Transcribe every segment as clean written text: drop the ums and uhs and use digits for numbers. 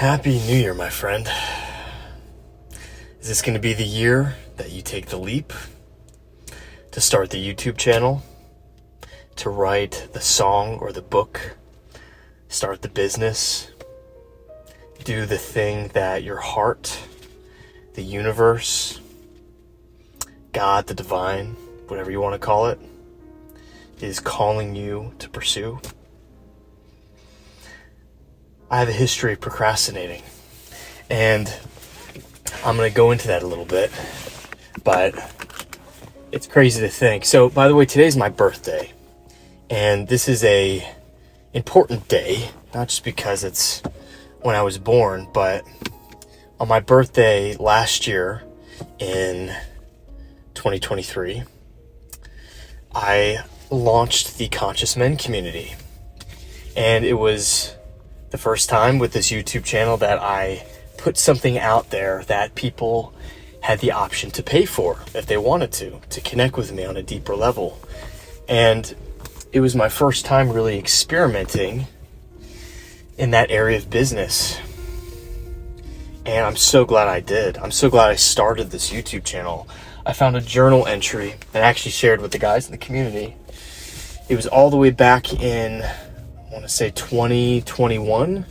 Happy New Year, my friend. Is this going to be the year that you take the leap to start the YouTube channel, to write the song or the book, start the business, do the thing that your heart, the universe, God, the divine, whatever you want to call it, is calling you to pursue? I have a history of procrastinating, and I'm going to go into that a little bit, but it's crazy to think. So, by the way, today's my birthday, and this is a important day, not just because it's when I was born, but on my birthday last year in 2023, I launched the Conscious Men community, and it was the first time with this YouTube channel that I put something out there that people had the option to pay for if they wanted to connect with me on a deeper level. And it was my first time really experimenting in that area of business. And I'm so glad I did. I'm so glad I started this YouTube channel. I found a journal entry that I actually shared with the guys in the community. It was all the way back in, I want to say 2021,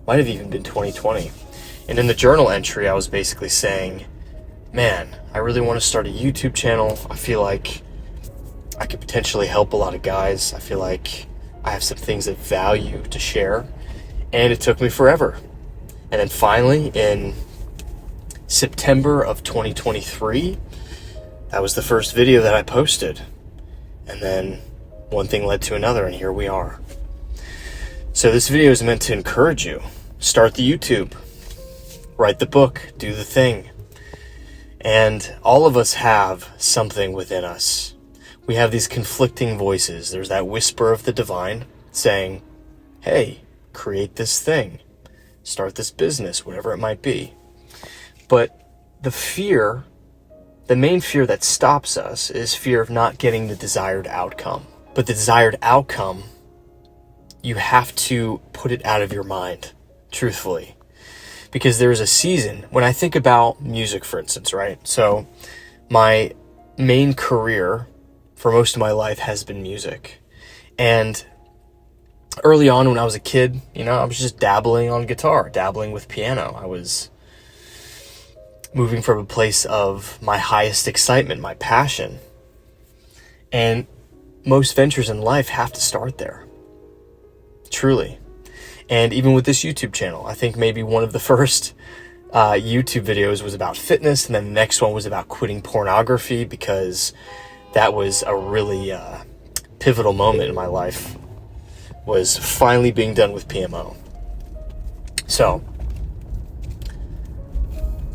might have even been 2020. And in the journal entry, I was basically saying, man, I really want to start a YouTube channel. I feel like I could potentially help a lot of guys. I feel like I have some things of value to share. And it took me forever. And then finally, in September of 2023, that was the first video that I posted. And then one thing led to another, and here we are. So this video is meant to encourage you. Start the YouTube, write the book, do the thing. And all of us have something within us. We have these conflicting voices. There's that whisper of the divine saying, hey, create this thing, start this business, whatever it might be. But the main fear that stops us is fear of not getting the desired outcome. But the desired outcome, you have to put it out of your mind, truthfully. Because there's a season, when I think about music, for instance, right? So my main career for most of my life has been music. And early on when I was a kid, I was just dabbling on guitar, dabbling with piano. I was moving from a place of my highest excitement, my passion. And most ventures in life have to start there. Truly. And even with this YouTube channel, I think maybe one of the first YouTube videos was about fitness, and then the next one was about quitting pornography, because that was a really pivotal moment in my life, was finally being done with PMO. So,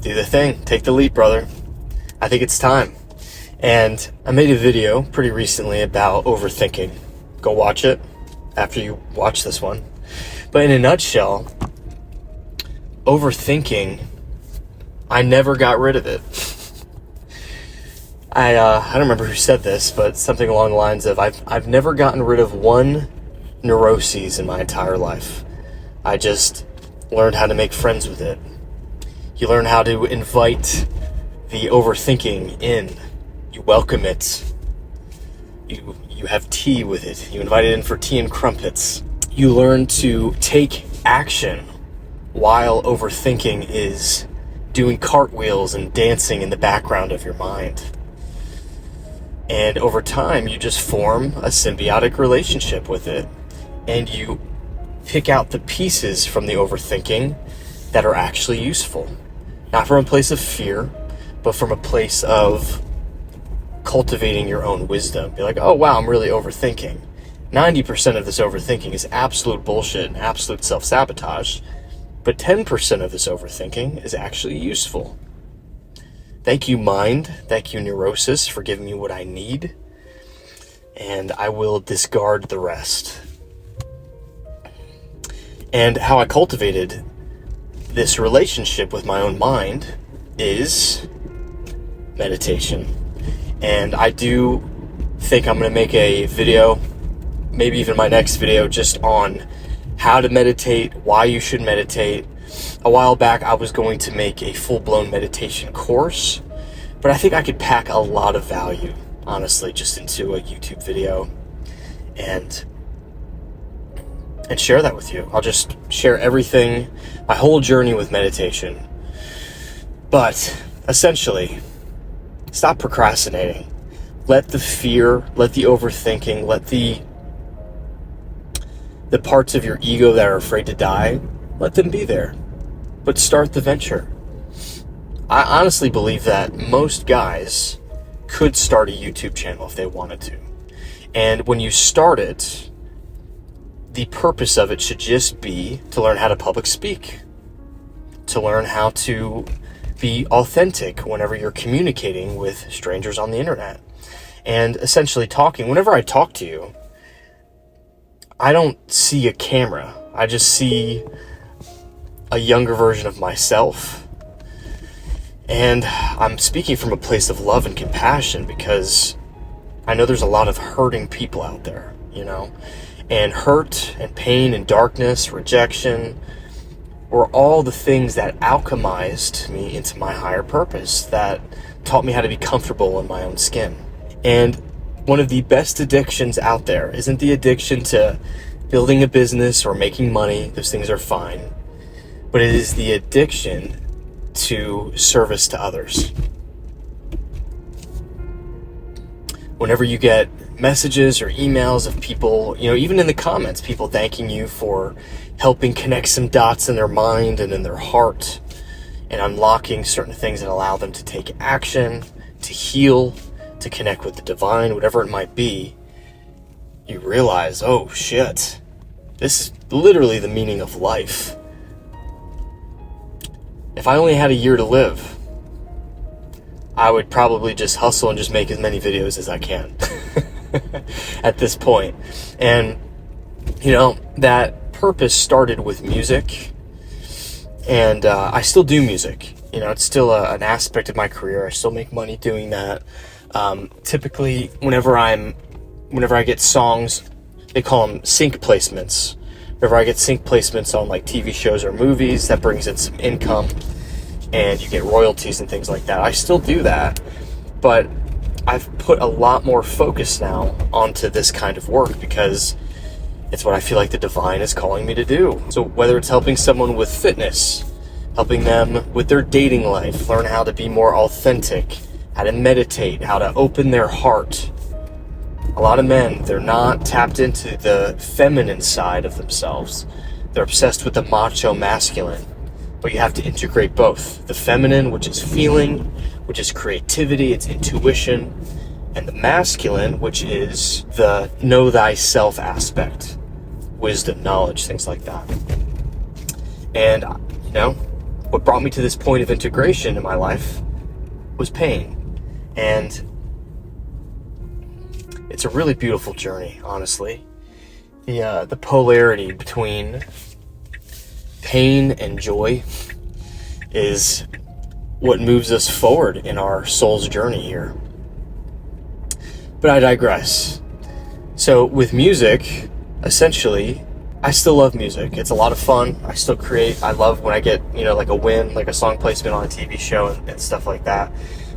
do the thing. Take the leap, brother. I think it's time. And I made a video pretty recently about overthinking. Go watch it after you watch this one. But in a nutshell, overthinking, I never got rid of it. I don't remember who said this, but something along the lines of, I've never gotten rid of one neuroses in my entire life. I just learned how to make friends with it. You learn how to invite the overthinking in. You welcome it. You have tea with it. You invite it in for tea and crumpets. You learn to take action while overthinking is doing cartwheels and dancing in the background of your mind. And over time, you just form a symbiotic relationship with it. And you pick out the pieces from the overthinking that are actually useful. Not from a place of fear, but from a place of cultivating your own wisdom. Be like, oh wow, I'm really overthinking. 90% of this overthinking is absolute bullshit and absolute self-sabotage, but 10% of this overthinking is actually useful. Thank you, mind. Thank you, neurosis, for giving me what I need, and I will discard the rest. And how I cultivated this relationship with my own mind is meditation. And I do think I'm going to make a video, maybe even my next video, just on how to meditate, why you should meditate. A while back, I was going to make a full-blown meditation course, but I think I could pack a lot of value, honestly, just into a YouTube video and share that with you. I'll just share everything, my whole journey with meditation. But essentially, stop procrastinating. Let the fear, let the overthinking, let the parts of your ego that are afraid to die, let them be there. But start the venture. I honestly believe that most guys could start a YouTube channel if they wanted to. And when you start it, the purpose of it should just be to learn how to public speak, to learn how to be authentic whenever you're communicating with strangers on the internet. And essentially talking, whenever I talk to you, I don't see a camera. I just see a younger version of myself. And I'm speaking from a place of love and compassion because I know there's a lot of hurting people out there, you know? And hurt and pain and darkness, rejection, were all the things that alchemized me into my higher purpose, that taught me how to be comfortable in my own skin. And one of the best addictions out there isn't the addiction to building a business or making money. Those things are fine. But it is the addiction to service to others. Whenever you get messages or emails of people, you know, even in the comments, people thanking you for helping connect some dots in their mind and in their heart and unlocking certain things that allow them to take action, to heal, to connect with the divine, whatever it might be, you realize, oh shit, this is literally the meaning of life. If I only had a year to live, I would probably just hustle and just make as many videos as I can at this point. And, you know, that purpose started with music, and I still do music. You know, it's still an aspect of my career. I still make money doing that. Typically, whenever I get songs, they call them sync placements. Whenever I get sync placements on like TV shows or movies, that brings in some income, and you get royalties and things like that. I still do that, but I've put a lot more focus now onto this kind of work because it's what I feel like the divine is calling me to do. So whether it's helping someone with fitness, helping them with their dating life, learn how to be more authentic, how to meditate, how to open their heart. A lot of men, they're not tapped into the feminine side of themselves. They're obsessed with the macho masculine. But you have to integrate both. The feminine, which is feeling, which is creativity, it's intuition, and the masculine, which is the know thyself aspect, wisdom, knowledge, things like that. And, you know, what brought me to this point of integration in my life was pain. And it's a really beautiful journey, honestly. The polarity between pain and joy is what moves us forward in our soul's journey here. But I digress. So with music, essentially, I still love music. It's a lot of fun. I still create. I love when I get, you know, like a win, like a song placement on a TV show and stuff like that.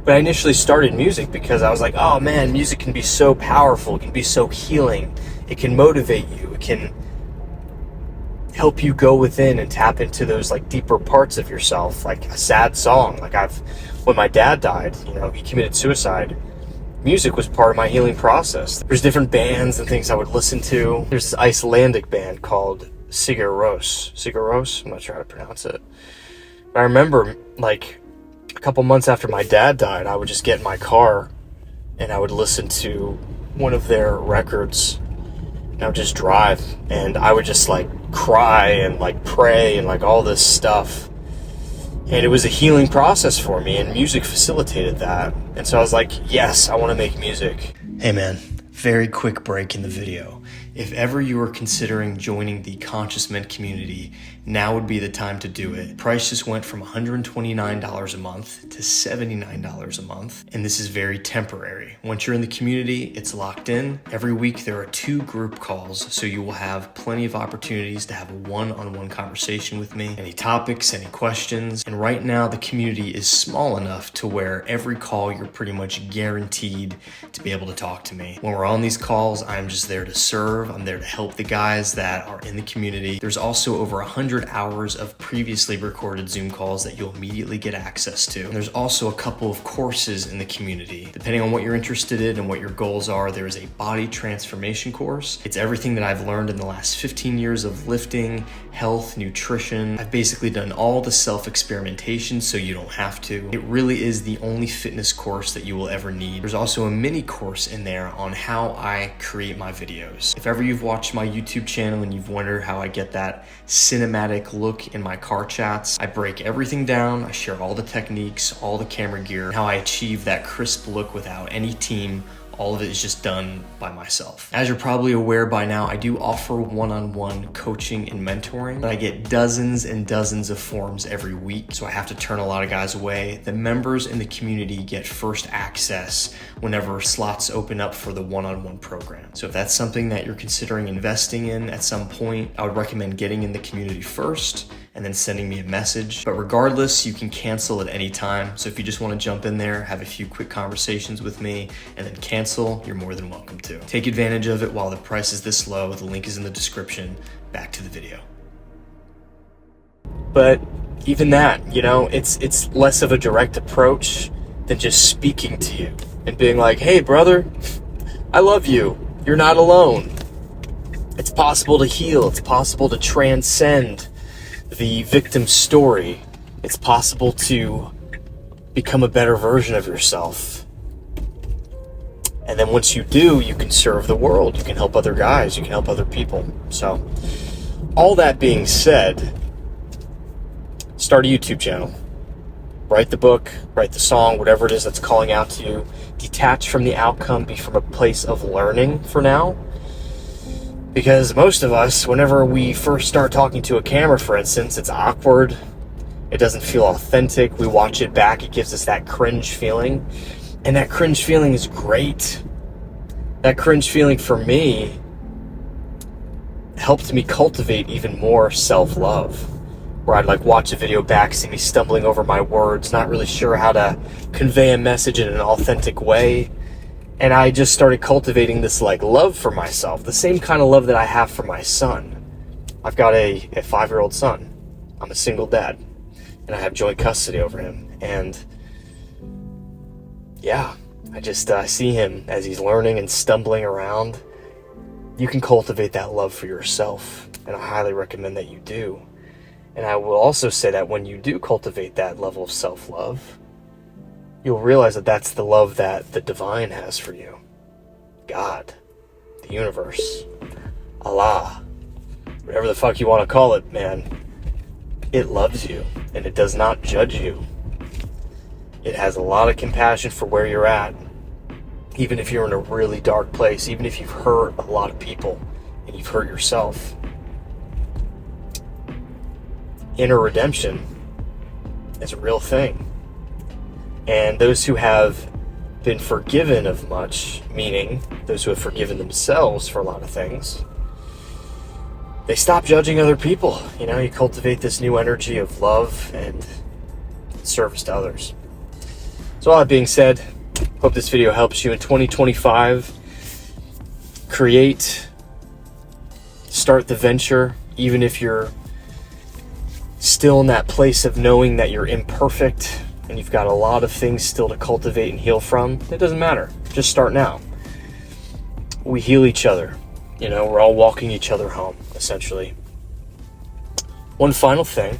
But I initially started music because I was like, oh man, music can be so powerful. It can be so healing. It can motivate you. It can help you go within and tap into those like deeper parts of yourself, like a sad song. Like when my dad died, you know, he committed suicide. Music was part of my healing process. There's different bands and things I would listen to. There's this Icelandic band called Sigur Rós. I'm not sure how to pronounce it. But I remember like a couple months after my dad died, I would just get in my car and I would listen to one of their records. And I would just drive and I would just like cry and like pray and like all this stuff. And it was a healing process for me, and music facilitated that. And so I was like, yes, I want to make music. Hey man, very quick break in the video. If ever you are considering joining the Conscious Men community, now would be the time to do it. The price just went from $129 a month to $79 a month, and this is very temporary. Once you're in the community, it's locked in. Every week there are 2 group calls, so you will have plenty of opportunities to have a one-on-one conversation with me. Any topics, any questions, and right now the community is small enough to where every call you're pretty much guaranteed to be able to talk to me. When we're on these calls, I'm just there to serve. I'm there to help the guys that are in the community. There's also over 100 hours of previously recorded Zoom calls that you'll immediately get access to. And there's also a couple of courses in the community. Depending on what you're interested in and what your goals are, there is a body transformation course. It's everything that I've learned in the last 15 years of lifting, health, nutrition. I've basically done all the self-experimentation so you don't have to. It really is the only fitness course that you will ever need. There's also a mini course in there on how I create my videos. If ever you've watched my YouTube channel and you've wondered how I get that cinematic look in my car chats, I break everything down. I share all the techniques, all the camera gear, how I achieve that crisp look without any team. All of it is just done by myself. As you're probably aware by now, I do offer one-on-one coaching and mentoring, but I get dozens and dozens of forms every week, so I have to turn a lot of guys away. The members in the community get first access whenever slots open up for the one-on-one program. So if that's something that you're considering investing in at some point, I would recommend getting in the community first and then sending me a message. But regardless, you can cancel at any time. So if you just want to jump in there, have a few quick conversations with me, and then cancel, you're more than welcome to. Take advantage of it while the price is this low. The link is in the description. Back to the video. But even that, it's less of a direct approach than just speaking to you and being like, hey brother, I love you. You're not alone. It's possible to heal. It's possible to transcend the victim story. It's possible to become a better version of yourself. And then once you do, you can serve the world. You can help other guys. You can help other people. So, all that being said, start a YouTube channel. Write the book, write the song, whatever it is that's calling out to you. Detach from the outcome, be from a place of learning for now. Because most of us, whenever we first start talking to a camera, for instance, it's awkward. It doesn't feel authentic. We watch it back. It gives us that cringe feeling. And that cringe feeling is great. That cringe feeling for me helped me cultivate even more self-love. Where I'd watch a video back, see me stumbling over my words, not really sure how to convey a message in an authentic way. And I just started cultivating this love for myself, the same kind of love that I have for my son. I've got a 5-year-old son. I'm a single dad, and I have joint custody over him. And yeah, I just see him as he's learning and stumbling around. You can cultivate that love for yourself, and I highly recommend that you do. And I will also say that when you do cultivate that level of self-love, you'll realize that that's the love that the divine has for you. God, the universe, Allah, whatever the fuck you want to call it, man. It loves you, and it does not judge you. It has a lot of compassion for where you're at, even if you're in a really dark place, even if you've hurt a lot of people and you've hurt yourself. Inner redemption is a real thing. And those who have been forgiven of much, meaning those who have forgiven themselves for a lot of things, they stop judging other people. You cultivate this new energy of love and service to others. So all that being said, hope this video helps you in 2025. Start the venture, even if you're still in that place of knowing that you're imperfect and you've got a lot of things still to cultivate and heal from. It doesn't matter. Just start now. We heal each other. We're all walking each other home, essentially. One final thing,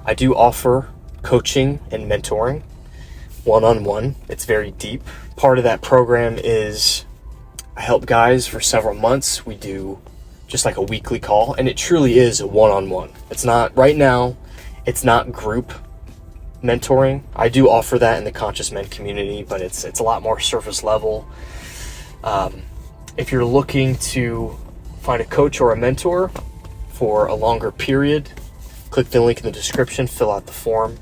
I do offer coaching and mentoring one-on-one. It's very deep. Part of that program is I help guys for several months. We do just a weekly call, and it truly is a one-on-one. It's not, right now, it's not group mentoring. I do offer that in the Conscious Men community, but it's a lot more surface level. If you're looking to find a coach or a mentor for a longer period, click the link in the description, fill out the form.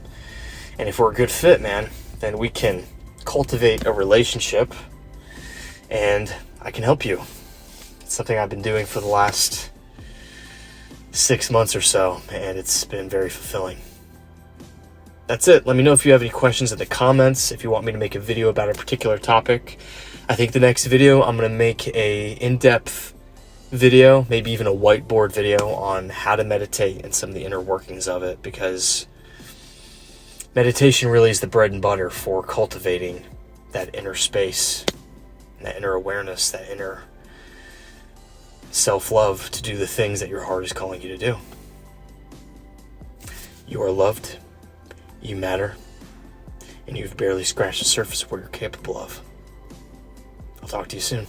And if we're a good fit, man, then we can cultivate a relationship and I can help you. It's something I've been doing for the last 6 months or so, and it's been very fulfilling. That's it. Let me know if you have any questions in the comments, if you want me to make a video about a particular topic. I think the next video, I'm going to make a in-depth video, maybe even a whiteboard video on how to meditate and some of the inner workings of it, because meditation really is the bread and butter for cultivating that inner space, that inner awareness, that inner self-love to do the things that your heart is calling you to do. You are loved, you matter, and you've barely scratched the surface of what you're capable of. I'll talk to you soon.